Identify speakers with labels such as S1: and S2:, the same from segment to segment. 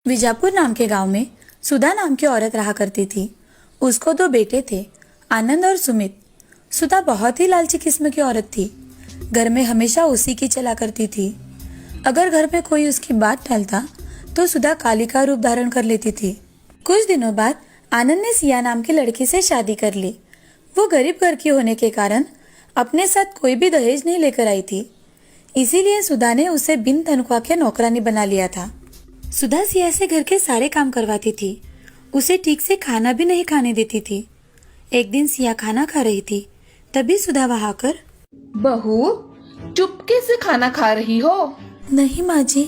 S1: विजापुर नाम के गांव में सुधा नाम की औरत रहा करती थी। उसको दो बेटे थे, आनंद और सुमित। सुधा बहुत ही लालची किस्म की औरत थी। घर में हमेशा उसी की चला करती थी। अगर घर में कोई उसकी बात टालता तो सुधा काली का रूप धारण कर लेती थी। कुछ दिनों बाद आनंद ने सिया नाम की लड़की से शादी कर ली। वो गरीब घर की होने के कारण अपने साथ कोई भी दहेज नहीं लेकर आई थी, इसीलिए सुधा ने उसे बिन तनख्वाह के नौकरानी बना लिया था। सुधा सिया से घर के सारे काम करवाती थी, उसे ठीक से खाना भी नहीं खाने देती थी। एक दिन सिया खाना खा रही थी, तभी सुधा वहां आकर,
S2: बहू, चुपके से खाना खा रही हो?
S1: नहीं माँ जी,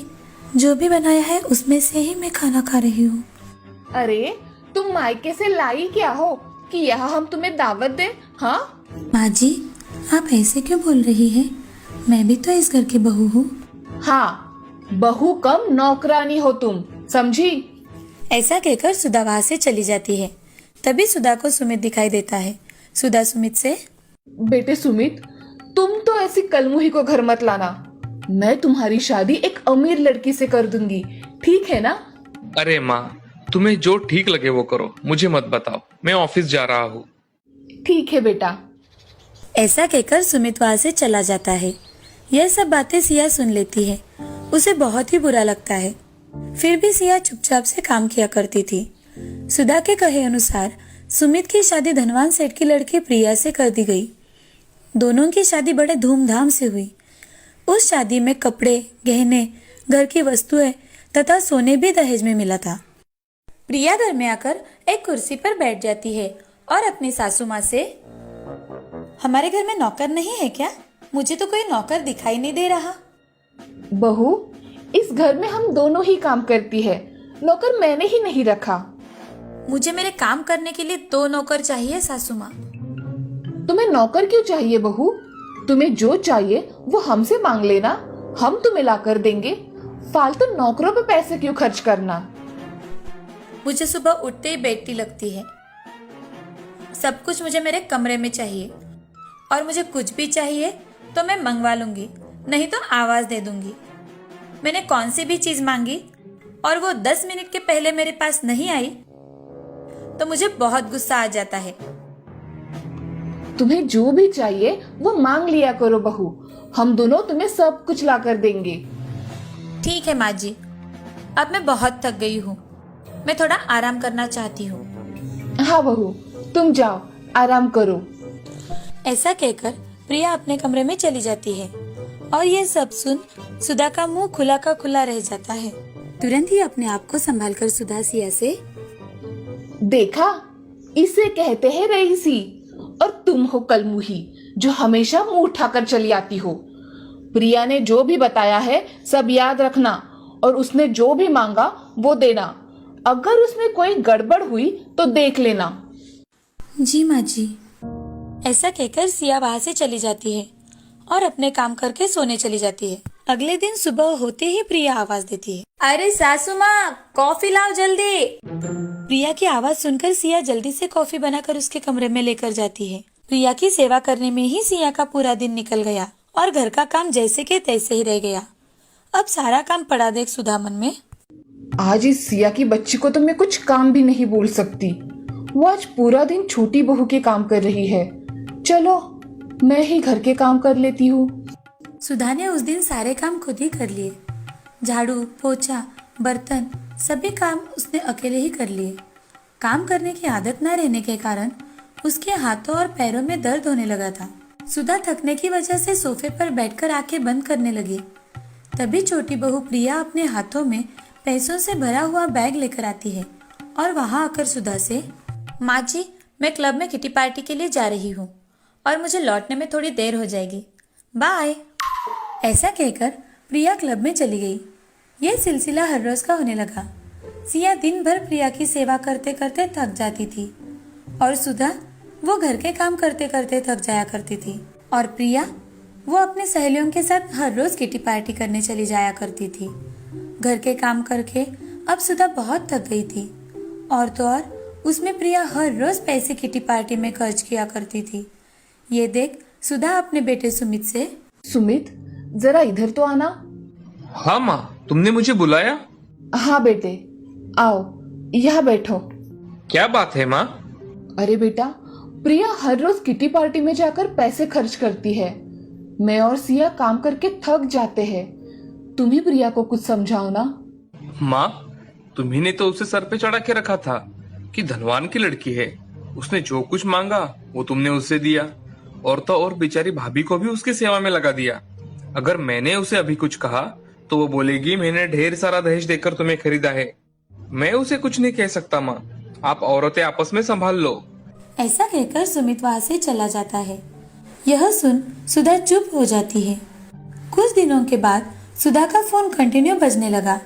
S1: जो भी बनाया है उसमें से ही मैं खाना खा रही हूँ।
S2: अरे, तुम मायके से लाई क्या हो कि यहाँ हम तुम्हें दावत दें? हाँ
S1: माँ जी, आप ऐसे क्यों बोल रही हैं? मैं भी तो इस घर की बहू हूँ।
S2: हाँ, बहू कम नौकरानी हो तुम, समझी?
S1: ऐसा कहकर सुधा वहां से चली जाती है। तभी सुधा को सुमित दिखाई देता है। सुधा सुमित से,
S2: बेटे सुमित, तुम तो ऐसी कलमुही को घर मत लाना। मैं तुम्हारी शादी एक अमीर लड़की से कर दूंगी, ठीक है ना?
S3: अरे माँ, तुम्हें जो ठीक लगे वो करो, मुझे मत बताओ, मैं ऑफिस जा रहा हूँ।
S2: ठीक है बेटा।
S1: ऐसा कहकर सुमित वहां से चला जाता है। यह सब बातें सिया सुन लेती है। उसे बहुत ही बुरा लगता है। फिर भी सिया चुपचाप से काम किया करती थी। सुधा के कहे अनुसार सुमित की शादी धनवान सेठ की लड़की प्रिया से कर दी गई। दोनों की शादी बड़े धूमधाम से हुई। उस शादी में कपड़े, गहने, घर की वस्तुएं तथा सोने भी दहेज में मिला था। प्रिया घर में आकर एक कुर्सी पर बैठ जाती है और अपनी सासू माँ से, हमारे घर में नौकर नहीं है क्या? मुझे तो कोई नौकर दिखाई नहीं दे रहा।
S2: बहू, इस घर में हम दोनों ही काम करती है, नौकर मैंने ही नहीं रखा।
S1: मुझे मेरे काम करने के लिए 2 नौकर चाहिए सासू माँ।
S2: तुम्हें नौकर क्यों चाहिए बहू? तुम्हें जो चाहिए वो हमसे मांग लेना, हम तुम्हें ला कर देंगे। फालतू नौकरों पे पैसे क्यों खर्च करना?
S1: मुझे सुबह उठते ही बेटी लगती है। सब कुछ मुझे मेरे कमरे में चाहिए, और मुझे कुछ भी चाहिए तो मैं मंगवा लूंगी, नहीं तो आवाज दे दूंगी। मैंने कौन सी भी चीज मांगी और वो 10 मिनट के पहले मेरे पास नहीं आई तो मुझे बहुत गुस्सा आ जाता है।
S2: तुम्हें जो भी चाहिए वो मांग लिया करो बहू, हम दोनों तुम्हें सब कुछ ला कर देंगे।
S1: ठीक है माँ जी, अब मैं बहुत थक गई हूँ, मैं थोड़ा आराम करना चाहती हूँ।
S2: हाँ बहू, तुम जाओ, आराम करो।
S1: ऐसा कहकर प्रिया अपने कमरे में चली जाती है और ये सब सुन सुधा का मुंह खुला का खुला रह जाता है। तुरंत ही अपने आप को संभालकर सुधा सिया से,
S2: देखा, इसे कहते हैं रईसी, और तुम हो कलमुही जो हमेशा मुंह उठाकर चली आती हो। प्रिया ने जो भी बताया है सब याद रखना, और उसने जो भी मांगा वो देना। अगर उसमें कोई गड़बड़ हुई तो देख लेना।
S1: जी माँ जी। ऐसा कहकर सिया वहाँ से चली जाती है और अपने काम करके सोने चली जाती है। अगले दिन सुबह होते ही प्रिया आवाज देती है, अरे सासू माँ, कॉफी लाओ जल्दी। प्रिया की आवाज सुनकर सिया जल्दी से कॉफी बनाकर उसके कमरे में लेकर जाती है। प्रिया की सेवा करने में ही सिया का पूरा दिन निकल गया और घर का काम जैसे के तैसे ही रह गया। अब सारा काम पड़ा देख सुधा मन में,
S2: आज इस सिया की बच्ची को तो मैं कुछ काम भी नहीं बोल सकती। वो आज पूरा दिन छोटी बहू के काम कर रही है। चलो, मैं ही घर के काम कर लेती हूँ।
S1: सुधा ने उस दिन सारे काम खुद ही कर लिए। झाड़ू, पोछा, बर्तन, सभी काम उसने अकेले ही कर लिए। काम करने की आदत न रहने के कारण उसके हाथों और पैरों में दर्द होने लगा था। सुधा थकने की वजह से सोफे पर बैठकर आंखें बंद करने लगी। तभी छोटी बहू प्रिया अपने हाथों में पैसों से भरा हुआ बैग लेकर आती है और वहां आकर सुधा से, माँ जी, मैं क्लब में किटी पार्टी के लिए जा रही हूँ और मुझे लौटने में थोड़ी देर हो जाएगी, बाय। ऐसा कहकर प्रिया क्लब में चली गई। यह सिलसिला हर रोज का होने लगा। सिया दिन भर प्रिया की सेवा करते करते थक जाती थी और सुधा वो घर के काम करते करते थक जाया करती थी, और प्रिया वो अपनी सहेलियों के साथ हर रोज किटी पार्टी करने चली जाया करती थी। घर के काम करके अब सुधा बहुत थक गई थी, और तो और उसमें प्रिया हर रोज पैसे किटी पार्टी में खर्च किया करती थी। ये देख सुधा अपने बेटे सुमित से,
S2: सुमित, जरा इधर तो आना।
S3: हाँ माँ, तुमने मुझे बुलाया?
S2: हाँ बेटे, आओ यहाँ बैठो।
S3: क्या बात है माँ?
S2: अरे बेटा, प्रिया हर रोज किटी पार्टी में जाकर पैसे खर्च करती है। मैं और सिया काम करके थक जाते हैं। तुम ही प्रिया को कुछ समझाओ ना।
S3: माँ, तुम्ही ने तो उसे सर पे चढ़ा के रखा था कि धनवान की लड़की है, उसने जो कुछ मांगा वो तुमने उसे दिया, और तो और बेचारी भाभी को भी उसकी सेवा में लगा दिया। अगर मैंने उसे अभी कुछ कहा तो वो बोलेगी मैंने ढेर सारा दहेज देकर तुम्हें खरीदा है। मैं उसे कुछ नहीं कह सकता माँ, आप औरतें आपस में संभाल लो।
S1: ऐसा कहकर सुमित वहां से चला जाता है। यह सुन सुधा चुप हो जाती है। कुछ दिनों के बाद सुधा का फोन कंटिन्यू बजने लगा।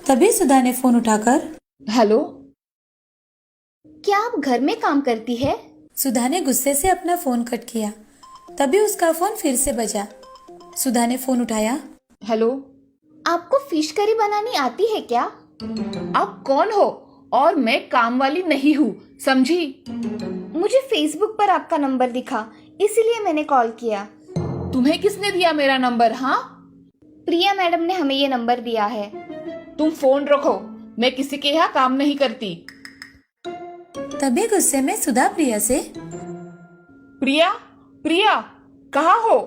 S1: तभी सुधा ने फोन उठाकर
S2: हेलो।
S4: क्या आप घर में काम करती है?
S1: सुधा ने गुस्से से अपना फोन कट किया। तभी उसका फोन फिर से बजा। सुधा ने फोन उठाया।
S2: हेलो।
S4: आपको फिश करी बनानी आती है क्या?
S2: आप कौन हो? और मैं काम वाली नहीं हूँ, समझी?
S4: मुझे फेसबुक पर आपका नंबर दिखा, इसीलिए मैंने कॉल किया।
S2: तुम्हें किसने दिया मेरा नंबर? हाँ,
S4: प्रिया मैडम ने हमें ये नंबर दिया है।
S2: तुम फोन रखो, मैं किसी के यहाँ काम नहीं करती।
S1: तभी गुस्से में सुधा प्रिया से
S2: प्रिया, प्रिया कहाँ हो?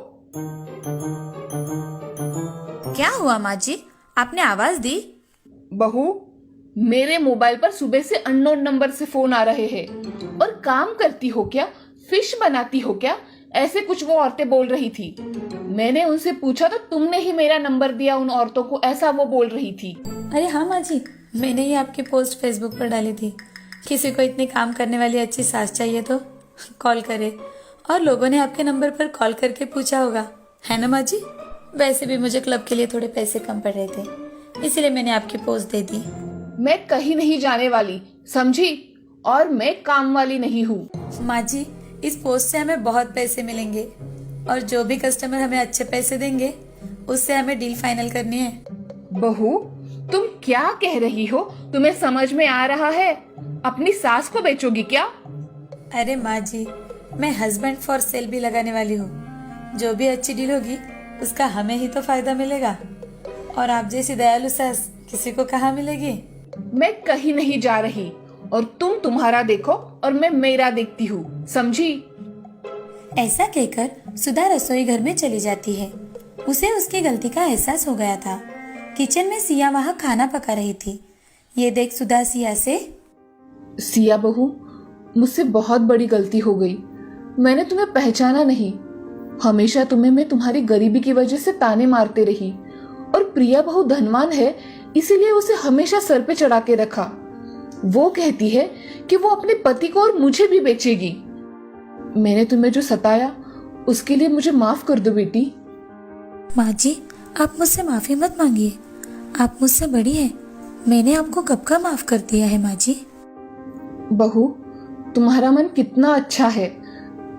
S1: क्या हुआ माँ जी, आपने आवाज दी?
S2: बहू, मेरे मोबाइल पर सुबह से अननोन नंबर से फोन आ रहे हैं। और काम करती हो क्या? फिश बनाती हो क्या? ऐसे कुछ वो औरतें बोल रही थी। मैंने उनसे पूछा तो तुमने ही मेरा नंबर दिया उन औरतों को, ऐसा वो बोल रही थी।
S1: अरे हाँ माँ जी, मैंने ही आपकी पोस्ट फेसबुक पर डाली थी। किसी को इतनी काम करने वाली अच्छी सास चाहिए तो कॉल करे, और लोगों ने आपके नंबर पर कॉल करके पूछा होगा, है ना माँ जी? वैसे भी मुझे क्लब के लिए थोड़े पैसे कम पड़ रहे थे, इसीलिए मैंने आपकी पोस्ट दे दी।
S2: मैं कहीं नहीं जाने वाली, समझी? और मैं काम वाली नहीं हूँ।
S1: माँ जी, इस पोस्ट से हमें बहुत पैसे मिलेंगे, और जो भी कस्टमर हमें अच्छे पैसे देंगे उससे हमें डील फाइनल करनी है।
S2: बहू, तुम क्या कह रही हो? तुम्हें समझ में आ रहा है? अपनी सास को बेचोगी क्या?
S1: अरे माँ जी, मैं हस्बैंड फॉर सेल भी लगाने वाली हूँ। जो भी अच्छी डील होगी उसका हमें ही तो फायदा मिलेगा, और आप जैसी दयालु सास किसी को कहाँ मिलेगी।
S2: मैं कहीं नहीं जा रही, और तुम तुम्हारा देखो और मैं मेरा देखती हूँ, समझी?
S1: ऐसा कहकर सुधा रसोई घर में चली जाती है। उसे उसकी गलती का एहसास हो गया था। किचन में सिया वहाँ खाना पका रही थी। ये देख सुधा सिया से
S2: सिया बहू, मुझसे बहुत बड़ी गलती हो गई। मैंने तुम्हें पहचाना नहीं। हमेशा तुम्हें मैं तुम्हारी गरीबी की वजह से ताने मारते रही, और प्रिया बहू धनवान है इसीलिए उसे हमेशा सर पे चढ़ा के रखा। वो कहती है कि वो अपने पति को और मुझे भी बेचेगी। मैंने तुम्हें जो सताया उसके लिए मुझे माफ कर दो बेटी।
S1: माँ जी, आप मुझसे माफी मत मांगिए, आप मुझसे बड़ी हैं। मैंने आपको कब का माफ कर दिया है माँ जी।
S2: बहू, तुम्हारा मन कितना अच्छा है,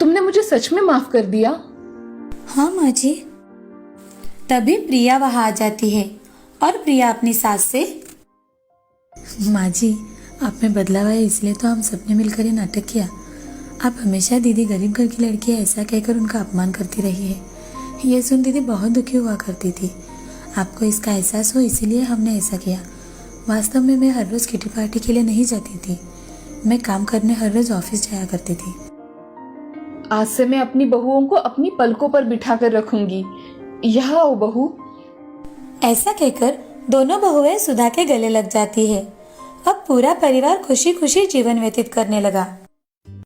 S2: तुमने मुझे सच में माफ कर दिया।
S1: हाँ माँ जी। तभी प्रिया वहाँ आ जाती है, और प्रिया अपनी सास से माँ जी, आप में बदलाव है इसलिए तो हम सबने मिलकर ये नाटक किया। आप हमेशा दीदी गरीब घर की लड़की है ऐसा कहकर उनका अपमान करती रही है। ये सुन दीदी बहुत दुखी हुआ करती थी। आपको इसका एहसास हो इसीलिए हमने ऐसा किया। वास्तव में मैं हर रोज़ किटी पार्टी के लिए नहीं जाती थी, मैं काम करने हर रोज़ ऑफिस जाया करती थी।
S2: आज से मैं अपनी बहुओं को अपनी पलकों पर बिठा कर रखूंगी। यहाँ आओ बहू।
S1: ऐसा कहकर दोनों बहुएं सुधा के गले लग जाती है। अब पूरा परिवार खुशी खुशी जीवन व्यतीत करने लगा।